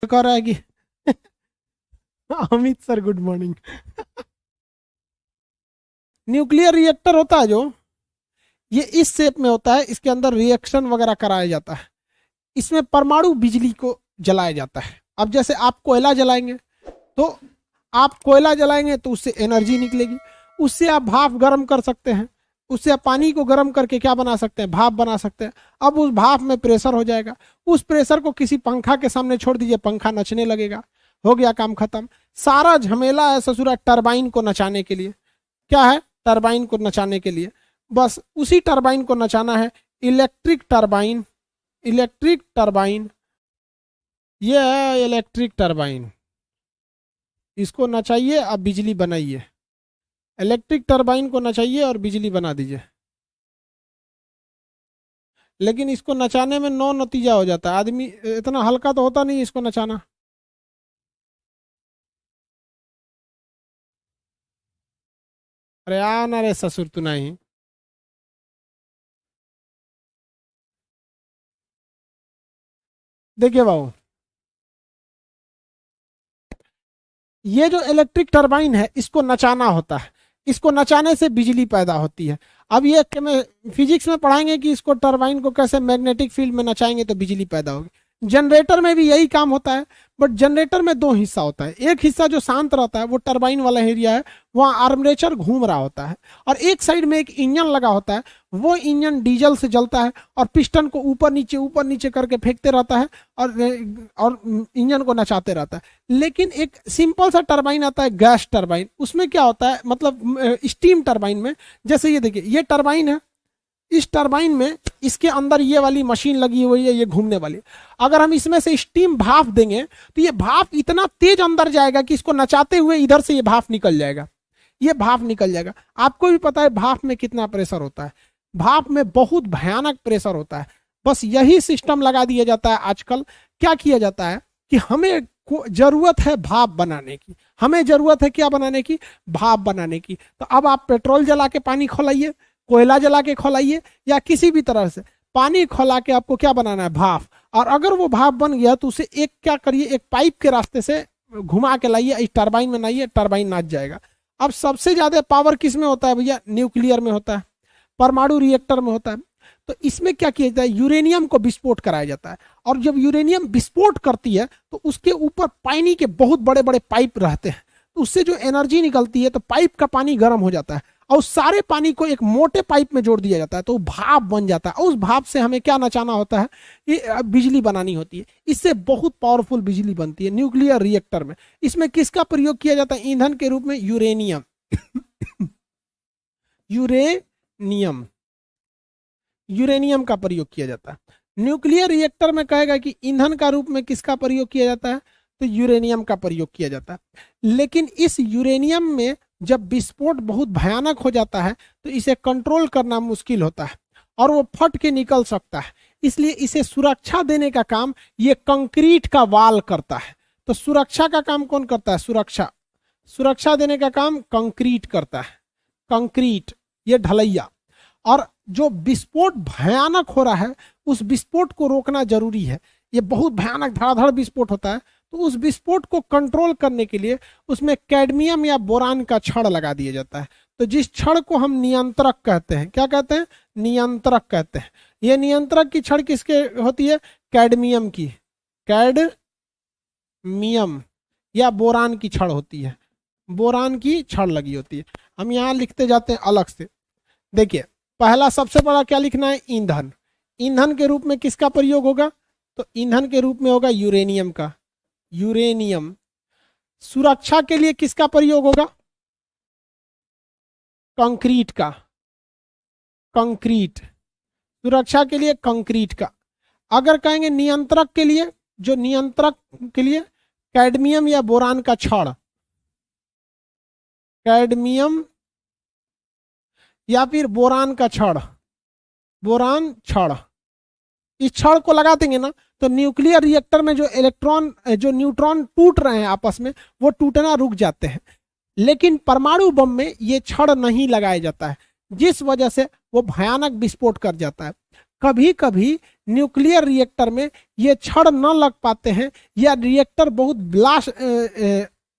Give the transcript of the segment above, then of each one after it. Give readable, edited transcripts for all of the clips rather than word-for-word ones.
कह रहा है कि Amit sir good morning. Nuclear reactor होता है जो, ये इस शेप में होता है, इसके अंदर रिएक्शन वगैरह कराया जाता है, इसमें परमाणु बिजली को जलाया जाता है। अब जैसे आप कोयला जलाएंगे तो उससे एनर्जी निकलेगी, उससे आप भाप गर्म कर सकते हैं, उससे आप पानी को गर्म करके क्या बना सकते हैं, भाप बना सकते हैं। अब उस भाप में प्रेशर हो जाएगा, उस प्रेशर को किसी पंखा के सामने छोड़ दीजिए, पंखा नचने लगेगा, हो गया काम खत्म। सारा झमेला है ससुरा टरबाइन को नचाने के लिए। क्या है? टरबाइन को नचाने के लिए, बस उसी टरबाइन को नचाना है। इलेक्ट्रिक टरबाइन, इलेक्ट्रिक टरबाइन, ये है इलेक्ट्रिक टरबाइन, इसको नचाइए, अब बिजली बनाइए। इलेक्ट्रिक टरबाइन को नचाइए और बिजली बना दीजिए। लेकिन इसको नचाने में नौ नतीजा हो जाता है, आदमी इतना हल्का तो होता नहीं इसको नचाना। अरे आना रे ससुर तू नहीं। देखिए बाबू, ये जो इलेक्ट्रिक टरबाइन है इसको नचाना होता है, इसको नचाने से बिजली पैदा होती है। अब ये फिजिक्स में पढ़ाएंगे कि इसको टरबाइन को कैसे मैग्नेटिक फील्ड में नचाएंगे तो बिजली पैदा होगी। जनरेटर में भी यही काम होता है, बट जनरेटर में दो हिस्सा होता है। एक हिस्सा जो शांत रहता है वो टरबाइन वाला एरिया है, वहाँ आर्मरेचर घूम रहा होता है, और एक साइड में एक इंजन लगा होता है, वो इंजन डीजल से जलता है और पिस्टन को ऊपर नीचे करके फेंकते रहता है और इंजन को नचाते रहता है। लेकिन एक सिंपल सा टरबाइन आता है, गैस टरबाइन, उसमें क्या होता है, मतलब स्टीम टरबाइन में, जैसे ये देखिए ये टरबाइन है, इस टरबाइन में इसके अंदर ये वाली मशीन लगी हुई है, ये घूमने वाली। अगर हम इसमें से स्टीम भाप देंगे तो ये भाप इतना तेज अंदर जाएगा कि इसको नचाते हुए इधर से ये भाप निकल जाएगा, ये भाप निकल जाएगा। आपको भी पता है भाप में कितना प्रेशर होता है, भाप में बहुत भयानक प्रेशर होता है। बस यही सिस्टम लगा दिया जाता है आजकल। क्या किया जाता है कि हमें जरूरत है भाप बनाने की, हमें जरूरत है क्या बनाने की, भाप बनाने की। तो अब आप पेट्रोल जला के पानी खोलाइए, कोयला जला के खोलाइए, या किसी भी तरह से पानी खोला के आपको क्या बनाना है, भाप। और अगर वो भाप बन गया तो उसे एक क्या करिए, एक पाइप के रास्ते से घुमा के लाइए, इस टरबाइन में लाइए, टरबाइन नाच जाएगा। अब सबसे ज्यादा पावर किस में होता है भैया? न्यूक्लियर में होता है, परमाणु रिएक्टर में होता है। तो इसमें क्या किया जाता है, यूरेनियम को विस्फोट कराया जाता है, और जब यूरेनियम विस्फोट करती है तो उसके ऊपर पानी के बहुत बड़े बड़े पाइप रहते हैं, तो उससे जो एनर्जी निकलती है तो पाइप का पानी गर्म हो जाता है, और उस सारे पानी को एक मोटे पाइप में जोड़ दिया जाता है, तो भाप बन जाता है। और उस भाप से हमें क्या नचाना होता है, ये बिजली बनानी होती है। इससे बहुत पावरफुल बिजली बनती है न्यूक्लियर रिएक्टर में। इसमें किसका प्रयोग किया जाता है ईंधन के रूप में? यूरेनियम। यूरेनियम, यूरेनियम का प्रयोग किया जाता है। न्यूक्लियर रिएक्टर में कहेगा कि ईंधन का रूप में किसका प्रयोग किया जाता है, तो यूरेनियम का प्रयोग किया जाता है। लेकिन इस यूरेनियम में जब विस्फोट बहुत भयानक हो जाता है तो इसे कंट्रोल करना मुश्किल होता है और वो फट के निकल सकता है। इसलिए इसे सुरक्षा देने का काम ये कंक्रीट का वाल करता है। तो सुरक्षा का काम कौन करता है? सुरक्षा, सुरक्षा देने का काम कंक्रीट करता है, कंक्रीट, ये ढलैया। और जो विस्फोट भयानक हो रहा है उस विस्फोट को रोकना जरूरी है। ये बहुत भयानक धड़ाधड़ विस्फोट होता है, तो उस विस्फोट को कंट्रोल करने के लिए उसमें कैडमियम या बोरान का छड़ लगा दिया जाता है। तो जिस छड़ को हम नियंत्रक कहते हैं, क्या कहते हैं? नियंत्रक कहते हैं। ये नियंत्रक की छड़ किसके होती है? कैडमियम की, कैडमियम या बोरान की छड़ होती है, बोरान की छड़ लगी होती है। हम यहाँ लिखते जाते हैं अलग से। देखिए पहला सबसे बड़ा क्या लिखना है? ईंधन। ईंधन के रूप में किसका प्रयोग होगा? तो ईंधन के रूप में होगा यूरेनियम का, यूरेनियम। सुरक्षा के लिए किसका प्रयोग होगा? कंक्रीट का, कंक्रीट, सुरक्षा के लिए कंक्रीट का। अगर कहेंगे नियंत्रक के लिए, जो नियंत्रक के लिए कैडमियम या बोरान का छड़, कैडमियम या फिर बोरान का छड़, बोरान छड़, इस छड़ को लगा देंगे ना तो न्यूक्लियर रिएक्टर में जो इलेक्ट्रॉन, जो न्यूट्रॉन टूट रहे हैं आपस में, वो टूटना रुक जाते हैं। लेकिन परमाणु बम में ये छड़ नहीं लगाया जाता है, जिस वजह से वो भयानक विस्फोट कर जाता है। कभी कभी न्यूक्लियर रिएक्टर में ये छड़ न लग पाते हैं या रिएक्टर बहुत ब्लास्ट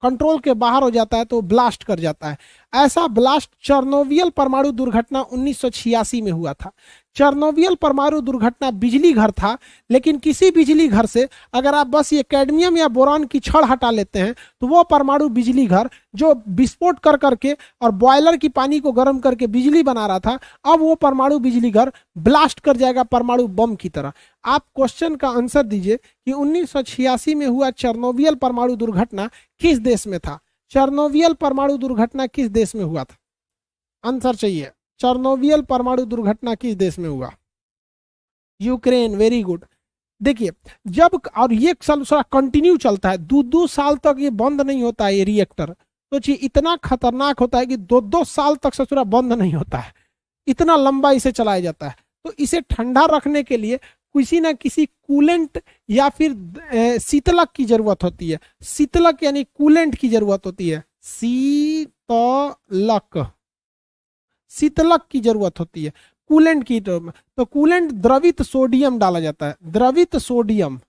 कंट्रोल के बाहर हो जाता है तो ब्लास्ट कर जाता है। ऐसा ब्लास्ट चेरनोबिल परमाणु दुर्घटना 1986 में हुआ था। चेरनोबिल परमाणु दुर्घटना बिजली घर था, लेकिन किसी बिजली घर से अगर आप बस ये कैडमियम या बोरान की छड़ हटा लेते हैं तो वो परमाणु बिजली घर जो विस्फोट कर करके और बॉयलर की पानी को गर्म करके बिजली बना रहा था, अब वो परमाणु बिजली घर ब्लास्ट कर जाएगा परमाणु बम की तरह। आप क्वेश्चन का आंसर दीजिए कि 1986 में हुआ चेरनोबिल परमाणु दुर्घटना किस देश में था? चेरनोबिल परमाणु दुर्घटना किस देश में हुआ था? आंसर चाहिए। चेरनोबिल परमाणु दुर्घटना किस देश में हुआ? यूक्रेन। Very good. देखिए जब, और ये कंटिन्यू चलता है, 2-2 साल तक ये बंद नहीं होता है ये रिएक्टर। तो इतना खतरनाक होता है कि 2-2 साल तक ससुरा बंद नहीं होता है, इतना लंबा इसे चलाया जाता है। तो इसे ठंडा रखने के लिए किसी ना किसी कूलेंट या फिर शीतलक की जरूरत होती है। शीतलक यानी कूलेंट की जरूरत होती है। शीतलक की जरूरत होती है कूलेंट की। तो कूलेंट द्रवित सोडियम डाला जाता है। द्रवित सोडियम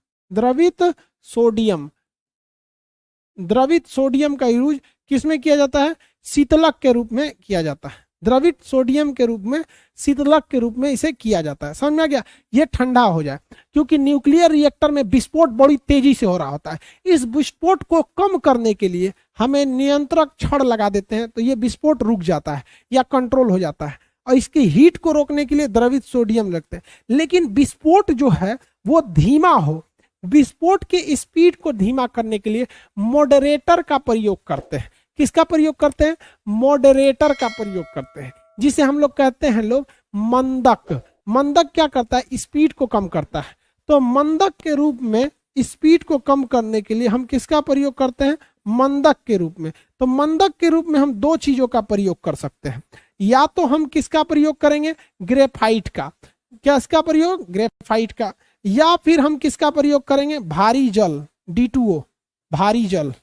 का यूज किसमें किया जाता है? शीतलक के रूप में किया जाता है। द्रवित सोडियम के रूप में, शीतलक के रूप में इसे किया जाता है। समझ में आ गया? ये ठंडा हो जाए, क्योंकि न्यूक्लियर रिएक्टर में विस्फोट बड़ी तेजी से हो रहा होता है। इस विस्फोट को कम करने के लिए हमें नियंत्रक छड़ लगा देते हैं, तो ये विस्फोट रुक जाता है या कंट्रोल हो जाता है। और इसकी हीट को रोकने के लिए द्रवित सोडियम लगते हैं। लेकिन विस्फोट जो है वो धीमा हो, विस्फोट के स्पीड को धीमा करने के लिए मॉडरेटर का प्रयोग करते हैं। किसका प्रयोग करते हैं? मॉडरेटर का प्रयोग करते हैं, जिसे हम लोग कहते हैं मंदक। मंदक क्या करता है? स्पीड को कम करता है। तो मंदक के रूप में स्पीड को कम करने के लिए हम किसका प्रयोग करते हैं? मंदक के रूप में। तो मंदक के रूप में हम 2 चीजों का प्रयोग कर सकते हैं। या तो हम किसका प्रयोग करेंगे? ग्रेफाइट का। क्या इसका प्रयोग? ग्रेफाइट का। या फिर हम किसका प्रयोग करेंगे? भारी जल, D2O। भारी जल,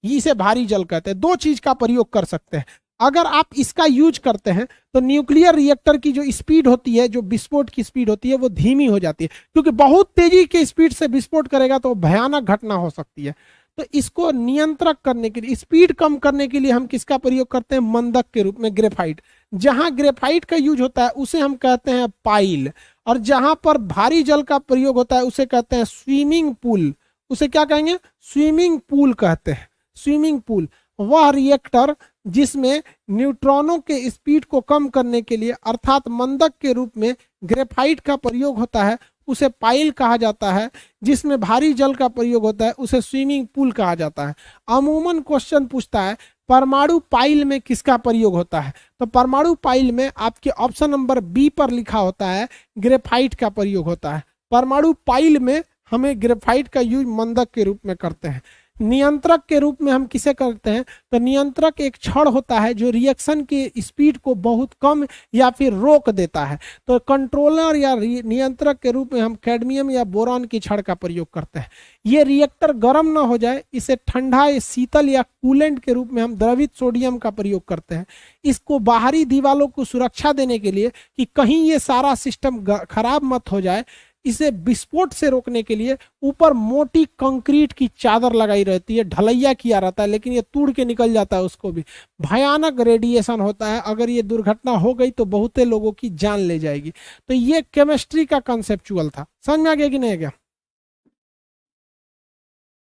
इसे भारी जल कहते हैं। 2 चीज का प्रयोग कर सकते हैं। अगर आप इसका यूज करते हैं तो न्यूक्लियर रिएक्टर की जो स्पीड होती है, जो विस्फोट की स्पीड होती है, वो धीमी हो जाती है, क्योंकि बहुत तेजी के स्पीड से विस्फोट करेगा तो भयानक घटना हो सकती है। तो इसको नियंत्रक करने के लिए, स्पीड कम करने के लिए हम किसका प्रयोग करते हैं? मंदक के रूप में ग्रेफाइट। जहां ग्रेफाइट का यूज होता है उसे हम कहते हैं पाइल, और जहां पर भारी जल का प्रयोग होता है उसे कहते हैं स्विमिंग पूल। उसे क्या कहेंगे? स्विमिंग पूल कहते हैं। स्विमिंग पूल वह रिएक्टर जिसमें न्यूट्रॉनों के स्पीड को कम करने के लिए, अर्थात मंदक के रूप में ग्रेफाइट का प्रयोग होता है, उसे पाइल कहा जाता है। जिसमें भारी जल का प्रयोग होता है उसे स्विमिंग पूल कहा जाता है। अमूमन क्वेश्चन पूछता है परमाणु पाइल में किसका प्रयोग होता है? तो परमाणु पाइल में आपके ऑप्शन नंबर बी पर लिखा होता है ग्रेफाइट का प्रयोग होता है। परमाणु पाइल में हमें ग्रेफाइट का यूज मंदक के रूप में करते हैं। नियंत्रक के रूप में हम किसे करते हैं? तो नियंत्रक एक छड़ होता है जो रिएक्शन की स्पीड को बहुत कम या फिर रोक देता है। तो कंट्रोलर या नियंत्रक के रूप में हम कैडमियम या बोरान की छड़ का प्रयोग करते हैं। ये रिएक्टर गर्म ना हो जाए, इसे ठंडा या शीतल या कूलेंट के रूप में हम द्रवित सोडियम का प्रयोग करते हैं। इसको बाहरी दीवारों को सुरक्षा देने के लिए कि कहीं ये सारा सिस्टम खराब मत हो जाए, इसे विस्फोट से रोकने के लिए ऊपर मोटी कंक्रीट की चादर लगाई रहती है, ढलैया किया रहता है, लेकिन ये तोड़ के निकल जाता है। उसको भी भयानक रेडिएशन होता है। अगर ये दुर्घटना हो गई तो बहुते लोगों की जान ले जाएगी। तो ये केमिस्ट्री का कंसेप्चुअल था। समझ में आ गया कि नहीं आ गया?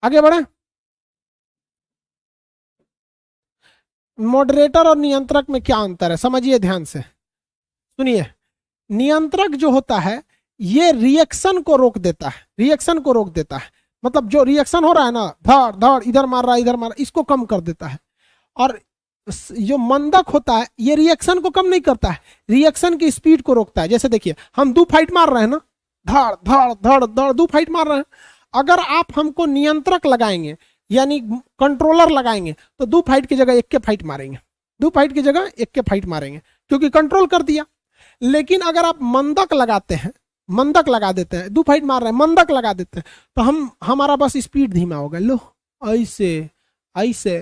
आगे बढ़े। मॉडरेटर और नियंत्रक में क्या अंतर है समझिए ध्यान से, सुनिए। नियंत्रक जो होता है ये रिएक्शन को रोक देता है। रिएक्शन को रोक देता है मतलब जो रिएक्शन हो रहा है ना, धड़ धड़ इधर मार रहा है इधर मार रहा है, इसको कम कर देता है। और जो मंदक होता है ये रिएक्शन को कम नहीं करता है, रिएक्शन की स्पीड को रोकता है। जैसे देखिए हम 2 फाइट मार रहे हैं ना, धड़ धड़ धड़ धड़ 2 फाइट मार रहे हैं। अगर आप हमको नियंत्रक लगाएंगे यानी कंट्रोलर लगाएंगे तो 2 फाइट की जगह 1 के फाइट मारेंगे, 2 फाइट की जगह 1 के फाइट मारेंगे, क्योंकि कंट्रोल कर दिया। लेकिन अगर आप मंदक लगाते हैं, मंदक लगा देते हैं, 2 फाइट मार रहे हैं, मंदक लगा देते हैं, तो हमारा बस स्पीड धीमा होगा। लो ऐसे ऐसे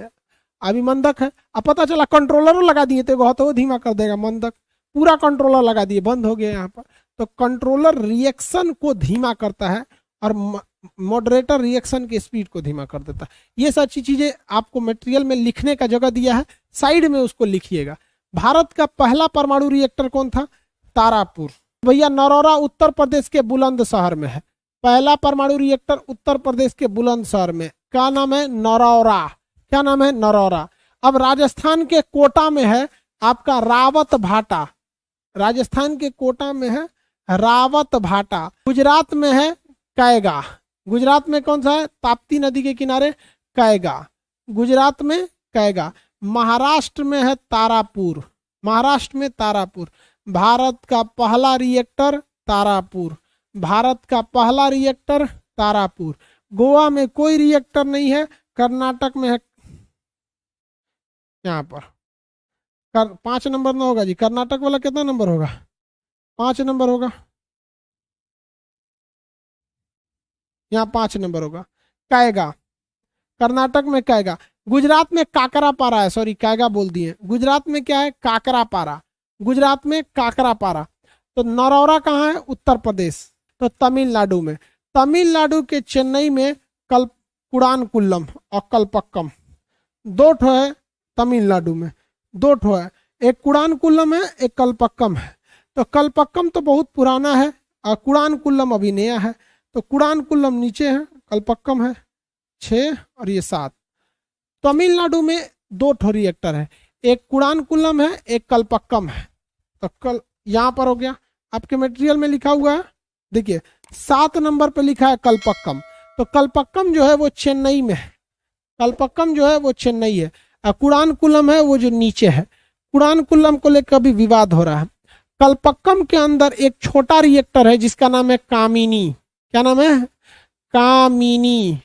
अभी मंदक है, अब पता चला कंट्रोलर लगा दिए तो वो धीमा कर देगा मंदक। पूरा कंट्रोलर लगा दिए, बंद हो गया यहाँ पर। तो कंट्रोलर रिएक्शन को धीमा करता है और मॉडरेटर रिएक्शन की स्पीड को धीमा कर देता है। ये सारी चीजें आपको मटेरियल में लिखने का जगह दिया है, साइड में उसको लिखिएगा। भारत का पहला परमाणु रिएक्टर कौन था? तारापुर। भैया नरौरा उत्तर प्रदेश के बुलंदशहर में है। पहला परमाणु रिएक्टर उत्तर प्रदेश के बुलंदशहर में, क्या नाम है? नरौरा। क्या नाम है? नरौरा। अब राजस्थान के कोटा में है आपका रावत भाटा। राजस्थान के कोटा में है रावत भाटा। गुजरात में है कैगा। गुजरात में कौन सा है? ताप्ती नदी के किनारे कैगा, गुजरात में कैगा। महाराष्ट्र में है तारापुर। महाराष्ट्र में तारापुर। भारत का पहला रिएक्टर तारापुर। भारत का पहला रिएक्टर तारापुर। गोवा में कोई रिएक्टर नहीं है। कर्नाटक में है, यहाँ पर 5 नंबर ना होगा जी। कर्नाटक वाला कितना नंबर होगा? 5 नंबर होगा। यहाँ 5 नंबर होगा। कैगा, कर्नाटक में कैगा। गुजरात में काकरापारा है, सॉरी कैगा बोल दिए। गुजरात में क्या है? काकरापारा। गुजरात में काकरापारा। तो नरौरा कहाँ है? उत्तर प्रदेश। तो तमिलनाडु में, तमिलनाडु के चेन्नई में कुड़ानकुल्लम और कलपक्कम, 2 ठो है तमिलनाडु में, 2 ठो है। एक कुड़ानकुल्लम है, एक कलपक्कम है। तो कलपक्कम तो बहुत पुराना है और कुड़ानकुल्लम अभी नया है। तो कुड़ानकुल्लम नीचे है, कलपक्कम है 6 और ये 7। तमिलनाडु में 2 ठो रिएक्टर है, एक कुड़ानकुल्लम है, एक कलपक्कम है। तो कल यहाँ पर हो गया, आपके मटेरियल में लिखा हुआ है, देखिए 7 नंबर पे लिखा है कलपक्कम। तो कलपक्कम जो है वो चेन्नई में है। कलपक्कम जो है वो चेन्नई है और कुड़ानकुल्लम है वो जो नीचे है। कुड़ानकुल्लम को लेकर अभी विवाद हो रहा है। कलपक्कम के अंदर एक छोटा रिएक्टर है जिसका नाम है कामिनी। क्या नाम है? कामिनी।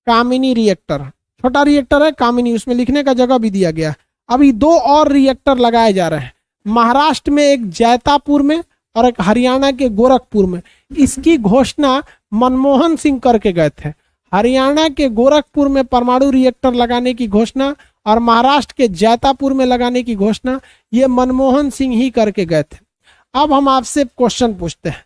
कामिनी रिएक्टर, छोटा रिएक्टर है कामिनी, उसमें लिखने का जगह भी दिया गया। अभी 2 और रिएक्टर लगाए जा रहे हैं, महाराष्ट्र में एक जैतापुर में और एक हरियाणा के गोरखपुर में। इसकी घोषणा मनमोहन सिंह करके गए थे। हरियाणा के गोरखपुर में परमाणु रिएक्टर लगाने की घोषणा और महाराष्ट्र के जैतापुर में लगाने की घोषणा ये मनमोहन सिंह ही करके गए थे। अब हम आपसे क्वेश्चन पूछते हैं,